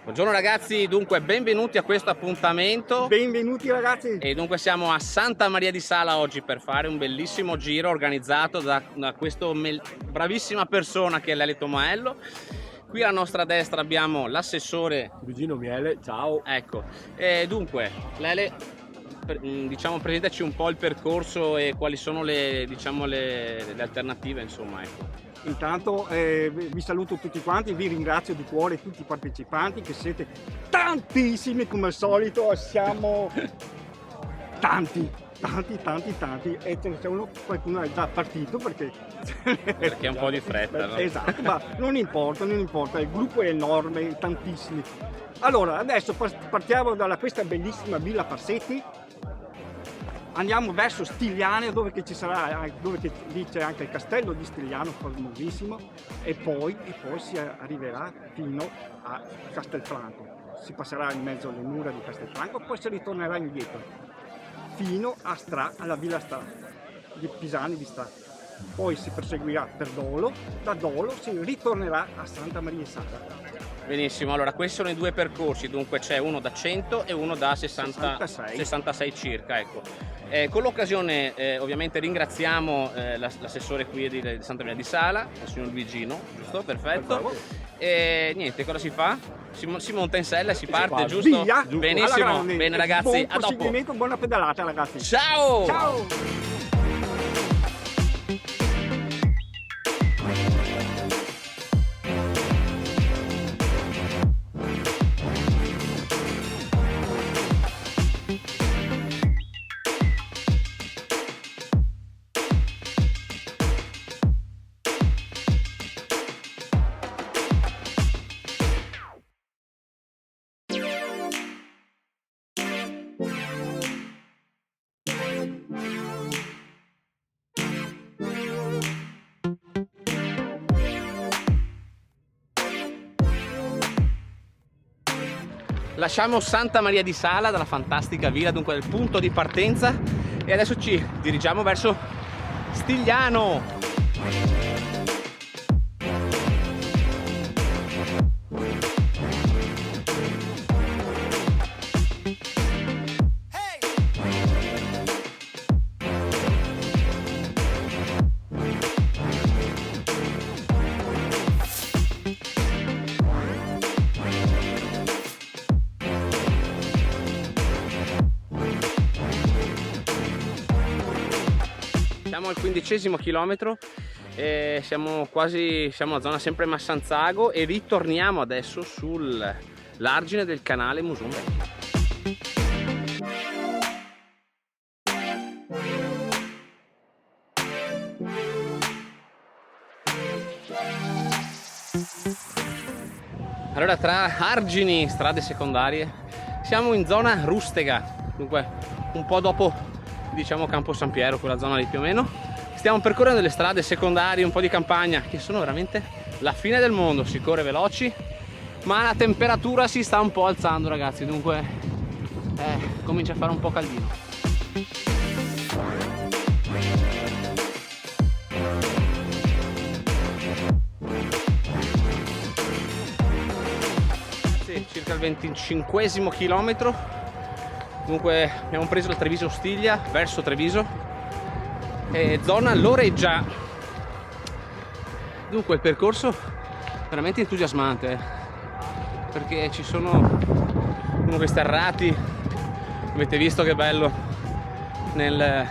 Buongiorno ragazzi, dunque benvenuti a questo appuntamento. Benvenuti ragazzi. E dunque siamo a Santa Maria di Sala oggi per fare un bellissimo giro organizzato da questa bravissima persona che è Lele Tomaello. Qui alla nostra destra abbiamo l'assessore Luigino Miele, ciao. Ecco, dunque Lele, diciamo, presentaci un po' il percorso e quali sono le alternative, insomma, ecco. Intanto vi saluto tutti quanti, vi ringrazio di cuore tutti i partecipanti che siete tantissimi come al solito, siamo tanti e ce ne c'è qualcuno è già partito perché è un po' di fretta, no? Esatto, ma non importa, il gruppo è enorme, tantissimi. Allora, adesso partiamo da questa bellissima Villa Passetti. Andiamo verso Stigliano dove lì c'è anche il castello di Stigliano, famosissimo, e poi si arriverà fino a Castelfranco. Si passerà in mezzo alle mura di Castelfranco, poi si ritornerà indietro fino alla Villa Stra di Pisani di Stra. Poi si proseguirà per Dolo, da Dolo si ritornerà a Santa Maria di Sala. Benissimo, allora questi sono i due percorsi, dunque c'è uno da 100 e uno da 66 circa, ecco. Con l'occasione ovviamente ringraziamo l'assessore qui di Santa Maria di Sala, il signor Luigino, giusto? Perfetto. E niente, cosa si fa? Si monta in sella e si parte, giusto? Via, benissimo, bene ragazzi, a dopo. Buona pedalata ragazzi. Ciao! Ciao! Lasciamo Santa Maria di Sala dalla fantastica villa, dunque il punto di partenza, e adesso ci dirigiamo verso Stigliano. Siamo al 15° chilometro, siamo alla zona sempre Massanzago e ritorniamo adesso sull'argine del canale Muson Vecchio. Allora, tra argini, strade secondarie, siamo in zona Rustega, dunque un po' dopo, diciamo, Campo San Piero, quella zona lì più o meno. Stiamo percorrendo delle strade secondarie, un po' di campagna, che sono veramente la fine del mondo. Si corre veloci, ma la temperatura si sta un po' alzando ragazzi, dunque comincia a fare un po' caldino. Sì, circa il 25° chilometro. Dunque abbiamo preso la Treviso Ostiglia verso Treviso, zona Loreggia. Dunque il percorso veramente entusiasmante, perché ci sono questi sterrati, avete visto che bello, nel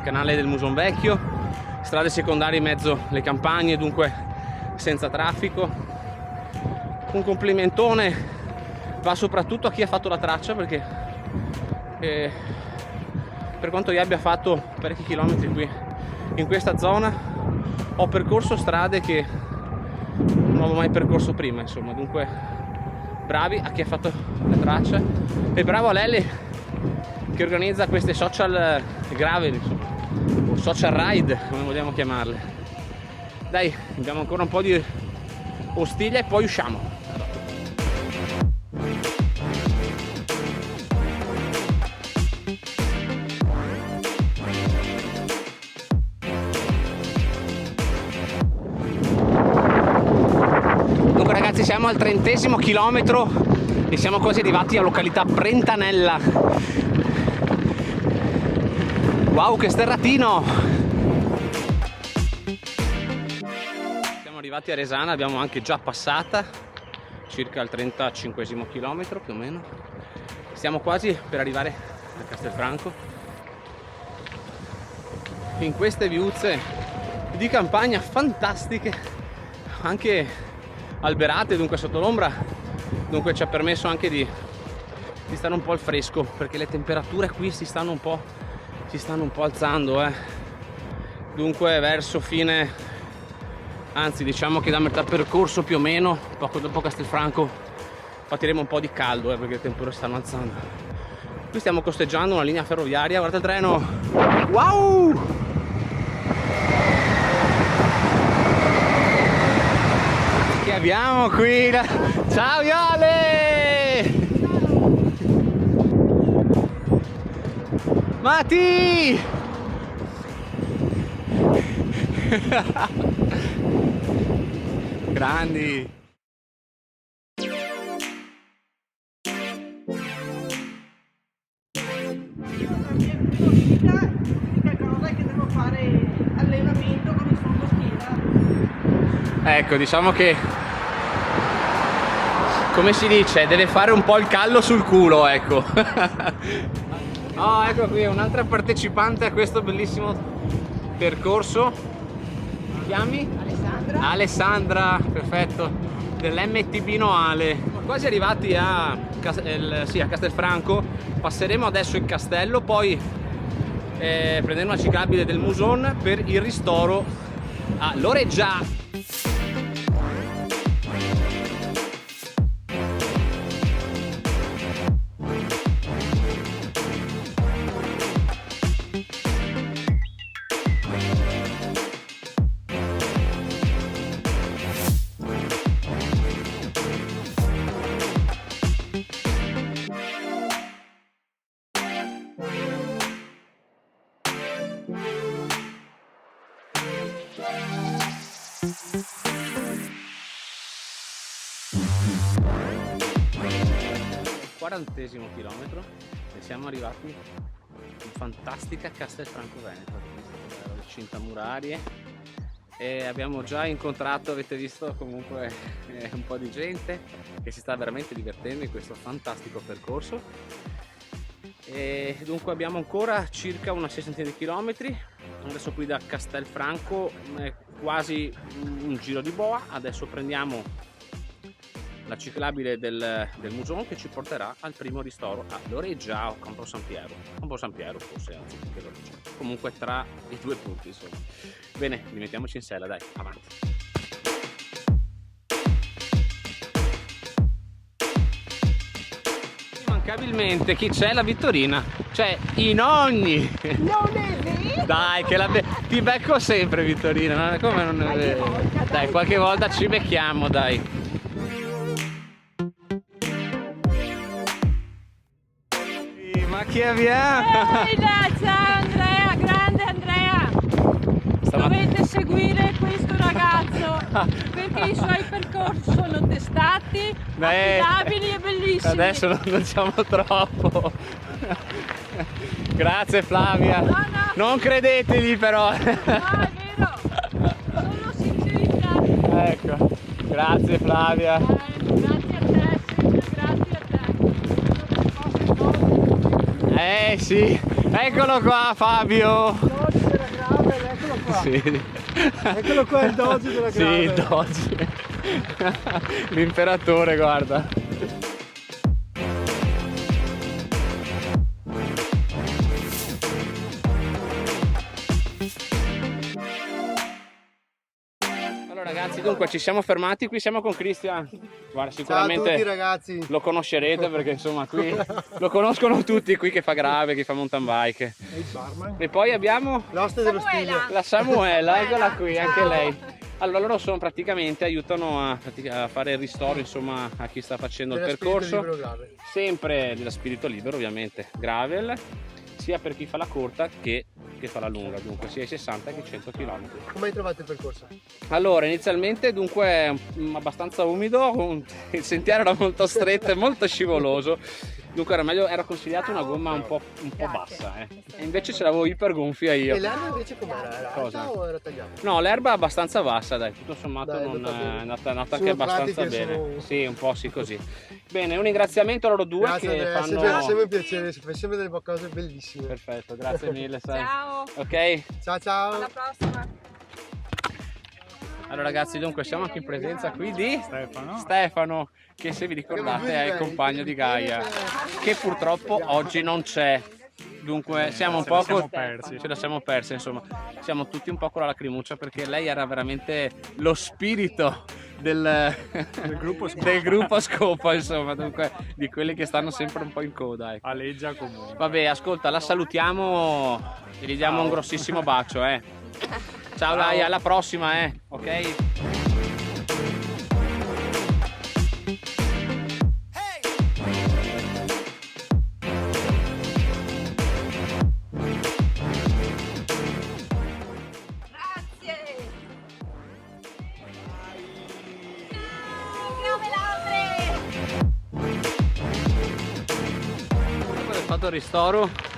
canale del Muson Vecchio, strade secondarie in mezzo alle campagne, dunque senza traffico. Un complimentone va soprattutto a chi ha fatto la traccia, perché per quanto io abbia fatto parecchi chilometri qui in questa zona, ho percorso strade che non avevo mai percorso prima, insomma. Dunque bravi a chi ha fatto la traccia e bravo a Lele che organizza queste social gravel, insomma, o social ride come vogliamo chiamarle. Dai, abbiamo ancora un po' di Ostiglia e poi usciamo. Siamo al 30° chilometro e siamo quasi arrivati a località Brentanella. Wow, che sterratino! Siamo arrivati a Resana, l'abbiamo anche già passata, circa al 35esimo chilometro più o meno. Stiamo quasi per arrivare a Castelfranco, in queste viuzze di campagna fantastiche, anche alberate, dunque sotto l'ombra, dunque ci ha permesso anche di stare un po' al fresco, perché le temperature qui si stanno un po' alzando, dunque verso fine, anzi diciamo che da metà percorso più o meno, poco dopo Castelfranco, patiremo un po' di caldo, perché le temperature stanno alzando. Qui stiamo costeggiando una linea ferroviaria, guarda il treno, wow! Che abbiamo qui, ciao Viole! Mati! Grandi! Ecco, diciamo che, come si dice, deve fare un po' il callo sul culo, ecco. Oh, ecco qui un'altra partecipante a questo bellissimo percorso. Ti chiami? Alessandra. Alessandra, perfetto, dell'MTB Noale. Quasi arrivati a Castelfranco, passeremo adesso il castello, poi prenderemo una ciclabile del Muson per il ristoro a Loreggia. Quarantesimo chilometro e siamo arrivati in fantastica Castelfranco Veneto, le cinta murarie, e abbiamo già incontrato, avete visto comunque un po' di gente che si sta veramente divertendo in questo fantastico percorso. E dunque abbiamo ancora circa una sessantina di chilometri. Adesso qui da Castelfranco è quasi un giro di boa. Adesso prendiamo la ciclabile del Muson che ci porterà al primo ristoro a Loreggia o Campo San Piero forse, anzi che Loreggia, comunque tra i due punti, insomma. Bene, rimettiamoci in sella, dai, avanti. Immancabilmente chi c'è? La Vittorina, cioè i nonni. Non è vero? Dai, che ti becco sempre, Vittorina, come non è vero? Dai, qualche volta ci becchiamo, dai. Ma chi abbiamo? Ciao Andrea, grande Andrea! Dovete seguire questo ragazzo perché i suoi percorsi sono testati, affidabili e bellissimi. Adesso non siamo troppo. Grazie Flavia. No. Non credetegli però. No, è vero. Solo sincerità. Ecco, grazie Flavia. Grazie a te, sempre grazie a te. Sì, eccolo qua Fabio. Dodge della Gravel, eccolo qua. Sì. Eccolo qua il Dodge della Gravel. Sì, il Dodge. L'imperatore, guarda. Allora ragazzi, dunque ci siamo fermati, qui siamo con Cristian. Guarda, sicuramente ciao a tutti ragazzi. lo conoscerete perché insomma qui lo conoscono tutti, qui che fa grave, che fa mountain bike. E il barman. E poi abbiamo L'oste dello stile. la Samuela, eccola qui, anche lei. Allora loro sono praticamente, aiutano a fare il ristoro insomma a chi sta facendo il percorso, sempre dello spirito libero ovviamente, gravel, sia per chi fa la corta che fa la lunga, dunque sia i 60 che i 100 km. Come hai trovato il percorso? Allora, inizialmente dunque abbastanza umido, il sentiero era molto stretto e molto scivoloso, dunque era consigliato una gomma un po' bassa, e invece ce l'avevo iper gonfia io. E l'erba invece com'era? Era Cosa? alta o era tagliata? No, l'erba è abbastanza bassa, dai, tutto sommato Dai, non è è andata Sono anche abbastanza pratiche, bene. sono- Sì, un po' sì così. Bene, un ringraziamento a loro due Grazie che Andrea, fanno... sempre un piacere, fai sempre delle cose bellissime. Perfetto, grazie mille, sai. Ciao, Ok? Ciao ciao! alla prossima. Allora ragazzi, dunque siamo anche in presenza qui di Stefano, che se vi ricordate è il compagno di Gaia, che purtroppo oggi non c'è. Dunque siamo un po' ce la siamo persi, insomma, siamo tutti un po' con la lacrimuccia perché lei era veramente lo spirito del gruppo Scopa, insomma, dunque di quelli che stanno sempre un po' in coda, ecco. Aleggia comunque. Vabbè, ascolta, la salutiamo e gli diamo un grossissimo bacio, Ciao Gaia, alla prossima, ok? Grazie. Ciao, Melandre. Dopo aver fatto il ristoro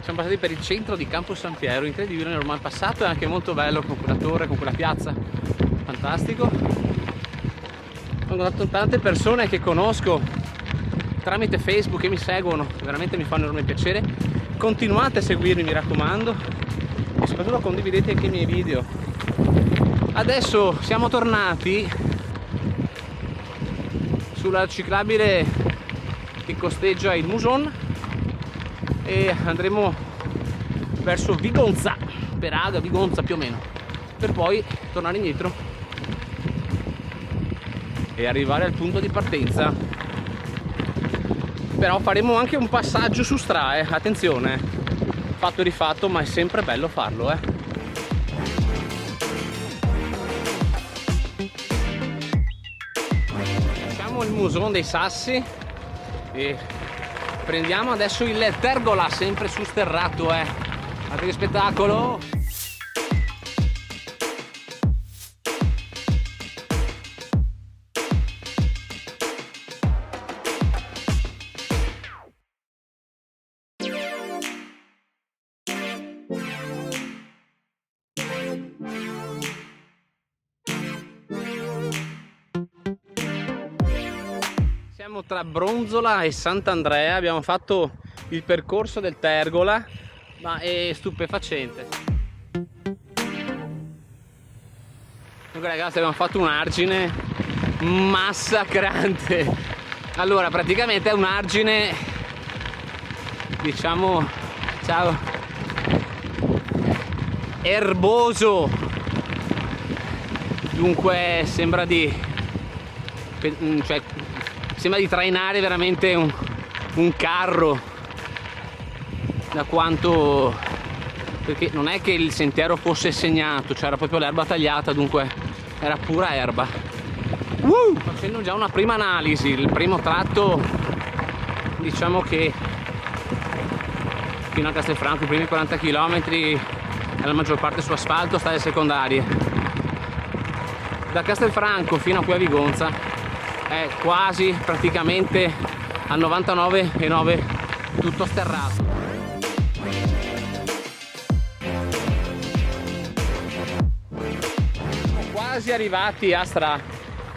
siamo passati per il centro di Campo San Piero, incredibile, non ero mai passato, è anche molto bello con quella torre, con quella piazza, fantastico. Ho incontrato tante persone che conosco tramite Facebook che mi seguono, veramente mi fa enorme piacere. Continuate a seguirmi, mi raccomando, e soprattutto condividete anche i miei video. Adesso siamo tornati sulla ciclabile che costeggia il Muson e andremo verso Vigonza, per Aga, Vigonza più o meno, per poi tornare indietro e arrivare al punto di partenza. Però faremo anche un passaggio su Stra, attenzione, fatto e rifatto, ma è sempre bello farlo, Lasciamo il Muson dei Sassi e prendiamo adesso il Tergola, sempre su sterrato, Guardate che spettacolo! Siamo tra Bronzola e Sant'Andrea, abbiamo fatto il percorso del Tergola, ma è stupefacente. Dunque ragazzi, abbiamo fatto un argine massacrante. Allora, praticamente è un argine, diciamo, ciao, erboso. Dunque sembra sembra di trainare veramente un carro, da quanto, perché non è che il sentiero fosse segnato, c'era proprio l'erba tagliata, dunque era pura erba. Facendo già una prima analisi, il primo tratto diciamo che fino a Castelfranco i primi 40 km è la maggior parte su asfalto, strade secondarie. Da Castelfranco fino a qui a Vigonza è quasi praticamente al 99,9 tutto sterrato. Siamo quasi arrivati a Stra,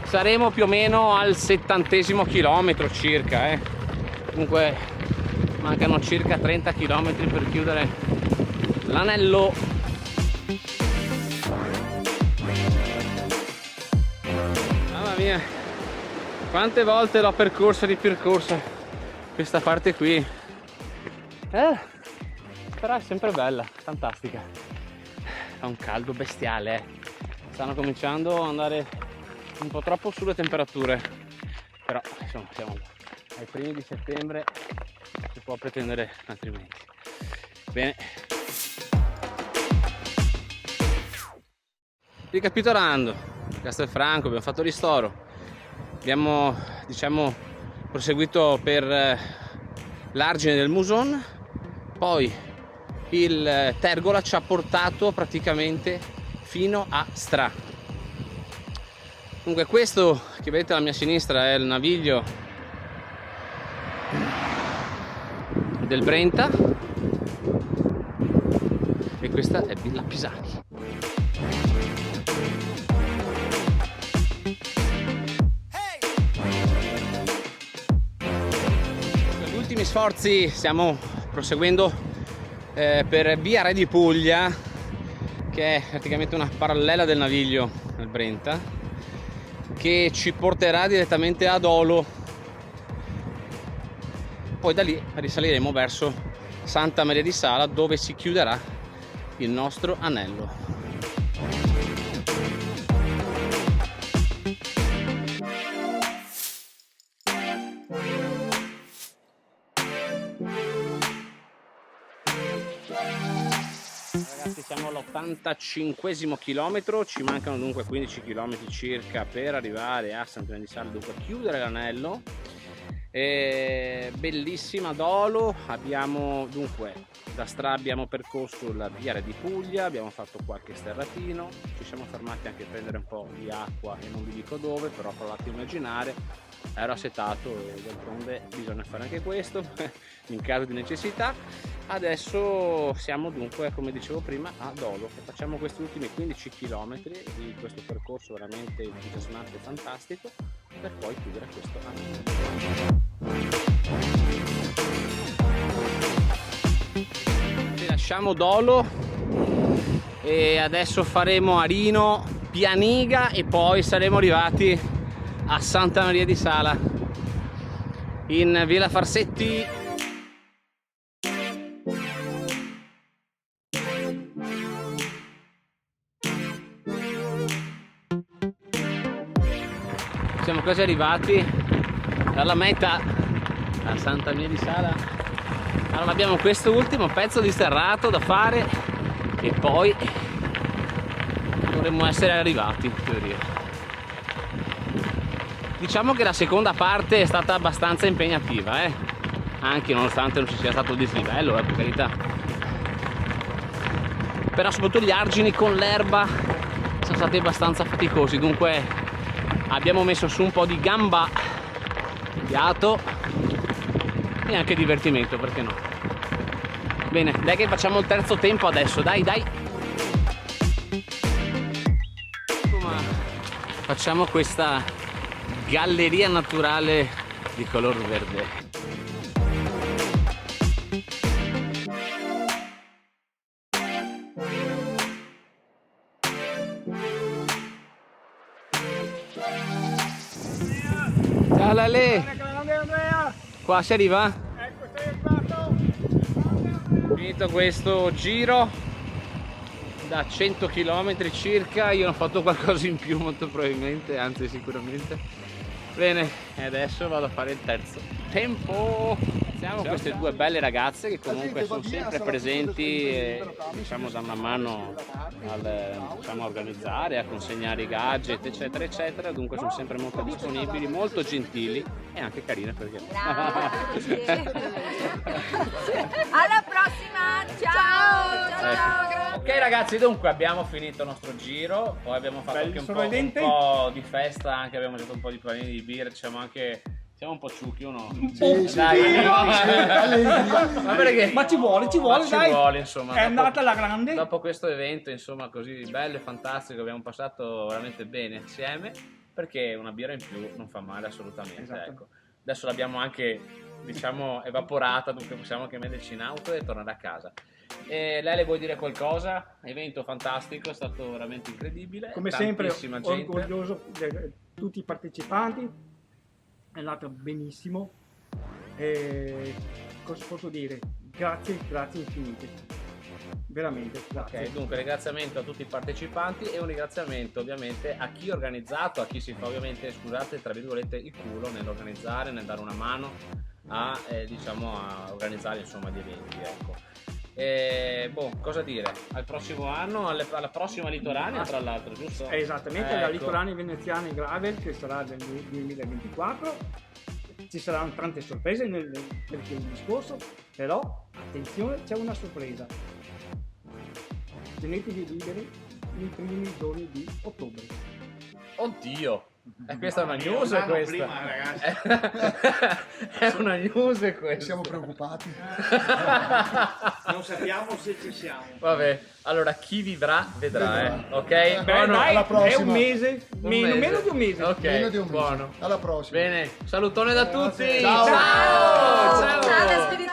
saremo più o meno al 70° chilometro circa, Comunque mancano circa 30 km per chiudere l'anello. Mamma mia, quante volte l'ho percorsa e ripercorsa questa parte qui, però è sempre bella, fantastica. Fa un caldo bestiale, stanno cominciando ad andare un po' troppo sulle temperature, però insomma siamo ai primi di settembre, si può pretendere altrimenti. Bene, ricapitolando, Castelfranco abbiamo fatto ristoro, abbiamo diciamo proseguito per l'argine del Muson, Poi il Tergola ci ha portato praticamente fino a Stra. Comunque questo che vedete alla mia sinistra è il naviglio del Brenta e questa è Villa Pisani. Per gli ultimi sforzi stiamo proseguendo per via Re di Puglia, che è praticamente una parallela del naviglio del Brenta, che ci porterà direttamente ad Olo. Poi da lì risaliremo verso Santa Maria di Sala, dove si chiuderà il nostro anello. Ragazzi, siamo all'85° chilometro, ci mancano dunque 15 km circa per arrivare a Santa Maria di Sala, dunque chiudere l'anello. Bellissima Dolo. Abbiamo dunque da Stra abbiamo percorso la via Re di Puglia, abbiamo fatto qualche sterratino, ci siamo fermati anche a prendere un po' di acqua e non vi dico dove, però provate a immaginare, ero assetato e d'altronde bisogna fare anche questo in caso di necessità. Adesso siamo dunque, come dicevo prima, a Dolo, e facciamo questi ultimi 15 km di questo percorso veramente entusiasmante e fantastico, per poi chiudere questo anno. Lasciamo Dolo e adesso faremo Arino, Pianiga e poi saremo arrivati a Santa Maria di Sala in Villa Farsetti. Siamo quasi arrivati alla meta, a Santa Maria di Sala. Allora abbiamo questo ultimo pezzo di sterrato da fare e poi dovremmo essere arrivati in teoria. Diciamo che la seconda parte è stata abbastanza impegnativa, anche nonostante non ci sia stato il dislivello, per carità. Però soprattutto gli argini con l'erba sono stati abbastanza faticosi, dunque abbiamo messo su un po' di gamba, fiato e anche divertimento, perché no? Bene, dai che facciamo il terzo tempo adesso, dai! Ma facciamo questa galleria naturale di color verde. Ciao Lale! Qua si arriva? Ecco, sei arrivato! Finito questo giro da 100 km circa, io ne ho fatto qualcosa in più molto probabilmente, anzi sicuramente. Bene, e adesso vado a fare il terzo tempo. Siamo queste due belle ragazze che comunque sono sempre presenti e diciamo danno una mano a organizzare, a consegnare i gadget eccetera eccetera, dunque sono sempre molto disponibili, molto gentili e anche carine, perché Grazie. Alla prossima, ciao! Ciao! Ok ragazzi, dunque abbiamo finito il nostro giro, poi abbiamo fatto anche un po' di festa, anche abbiamo mangiato un po' di panini di birra, siamo un po' ciucchi o no? Sì, dai, Ma perché? Ma ci vuole, dai. Vuole, insomma, è andata alla grande. Dopo questo evento, insomma, così bello e fantastico, abbiamo passato veramente bene assieme, perché una birra in più non fa male assolutamente. Esatto. Ecco. Adesso l'abbiamo anche, diciamo, evaporata, dunque possiamo anche metterci in auto e tornare a casa. E lei le vuoi dire qualcosa? Evento fantastico, è stato veramente incredibile. Come sempre, tantissima gente. orgoglioso di tutti i partecipanti. È andato benissimo, cosa posso dire? Grazie infinite, veramente grazie. Ok, dunque ringraziamento a tutti i partecipanti e un ringraziamento ovviamente a chi ha organizzato, a chi si fa ovviamente, scusate, tra virgolette, il culo nell'organizzare, nel dare una mano a, diciamo, a organizzare insomma gli eventi, ecco. Cosa dire? Al prossimo anno, alla prossima Litorania tra l'altro, giusto? Esattamente, ecco. La Litorania Veneziana in Gravel, che sarà nel 2024. Ci saranno tante sorprese per il discorso, però attenzione, c'è una sorpresa. Tenetevi liberi nei primi giorni di ottobre. Oddio! Questa è una news questa. È una news questa. Siamo preoccupati. Non sappiamo se ci siamo. Vabbè, allora chi vivrà vedrà, ok? Beh, Buono. dai, alla prossima. è un mese, meno di un mese. Ok, Meno di un mese. buono. Alla prossima. Bene, salutone da tutti. Ciao. Ciao. Ciao, da Spirito